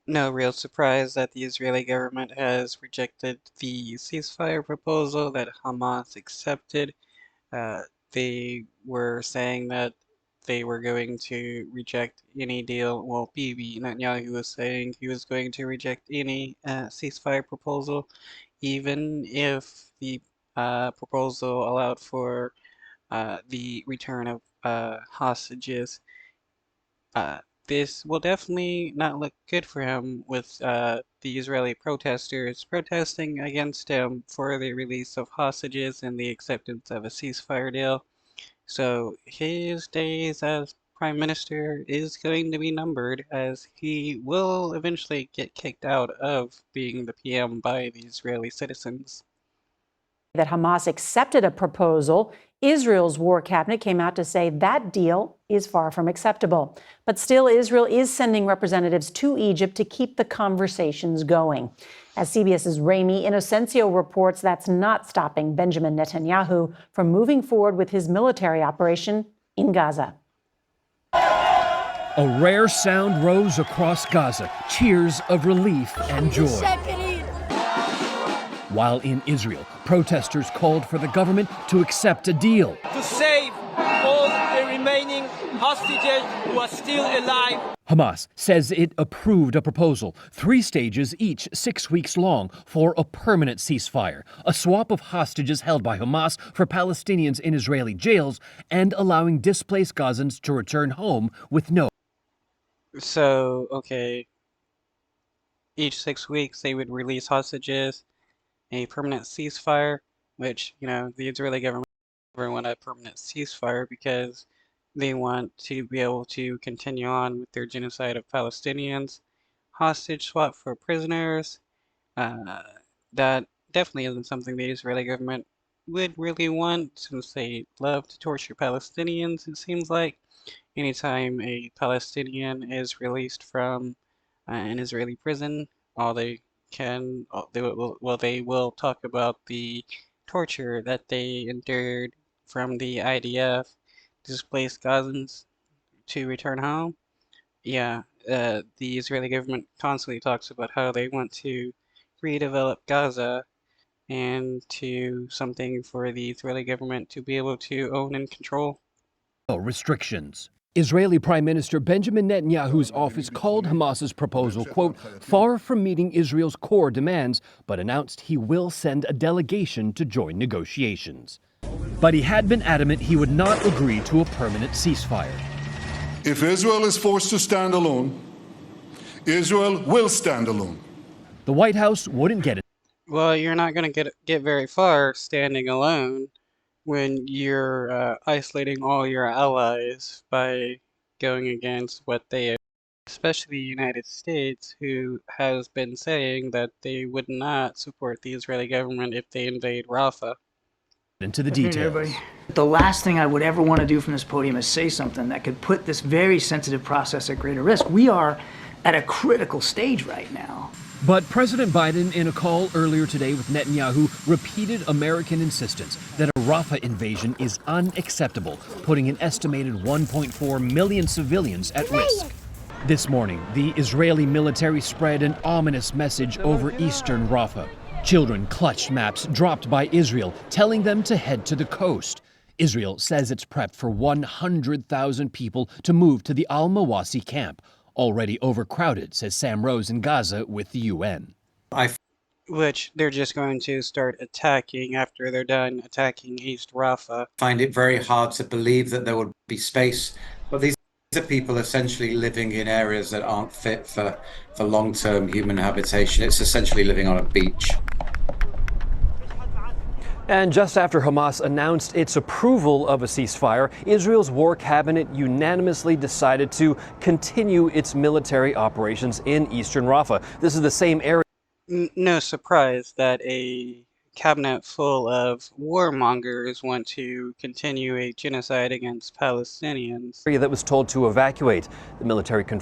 no real surprise that the Israeli government has rejected the ceasefire proposal that Hamas accepted. Uh, they were saying that they were going to reject any deal. Well, Bibi Netanyahu was saying he was going to reject any ceasefire proposal, even if the proposal allowed for the return of hostages. Uh, this will definitely not look good for him with the Israeli protesters protesting against him for the release of hostages and the acceptance of a ceasefire deal. So his days as prime minister is going to be numbered, as he will eventually get kicked out of being the PM by the Israeli citizens. That Hamas accepted a proposal. Israel's war cabinet came out to say that deal is far from acceptable. But still, Israel is sending representatives to Egypt to keep the conversations going. As CBS's Rami Inocencio reports, that's not stopping Benjamin Netanyahu from moving forward with his military operation in Gaza. A rare sound rose across Gaza, cheers of relief and joy. While in Israel, protesters called for the government to accept a deal. To save all the remaining hostages who are still alive. Hamas says it approved a proposal, 3 stages, each 6 weeks long, for a permanent ceasefire, a swap of hostages held by Hamas for Palestinians in Israeli jails, and allowing displaced Gazans to return home with no. So, okay, each 6 weeks they would release hostages, a permanent ceasefire, which, the Israeli government never want a permanent ceasefire because they want to be able to continue on with their genocide of Palestinians, hostage swap for prisoners. That definitely isn't something the Israeli government would really want, since they love to torture Palestinians, it seems like. Anytime a Palestinian is released from an Israeli prison, all they can, they will talk about the torture that they endured from the IDF, displaced Gazans to return home. Yeah, the Israeli government constantly talks about how they want to redevelop Gaza and to something for the Israeli government to be able to own and control. Restrictions. Israeli Prime Minister Benjamin Netanyahu's office called Hamas's proposal, quote, far from meeting Israel's core demands, but announced he will send a delegation to join negotiations. But he had been adamant he would not agree to a permanent ceasefire. If Israel is forced to stand alone, Israel will stand alone. The White House wouldn't get it. Well, you're not going to get very far standing alone when you're isolating all your allies by going against what they, especially the United States, who has been saying that they would not support the Israeli government if they invade Rafah. Into the details. The last thing I would ever want to do from this podium is say something that could put this very sensitive process at greater risk. We are at a critical stage right now. But President Biden, in a call earlier today with Netanyahu, repeated American insistence that a Rafah invasion is unacceptable, putting an estimated 1.4 million civilians at risk. This morning, the Israeli military spread an ominous message over eastern Rafah. Children clutched maps dropped by Israel, telling them to head to the coast. Israel says it's prepped for 100,000 people to move to the Al-Mawasi camp. Already overcrowded, says Sam Rose in Gaza with the UN. Which they're just going to start attacking after they're done attacking East Rafah. Find it very hard to believe that there would be space, but these are people essentially living in areas that aren't fit for long-term human habitation. It's essentially living on a beach. And just after Hamas announced its approval of a ceasefire, Israel's war cabinet unanimously decided to continue its military operations in eastern Rafah. This is the same area. No surprise that a cabinet full of warmongers want to continue a genocide against Palestinians. That was told to evacuate. The military confirmed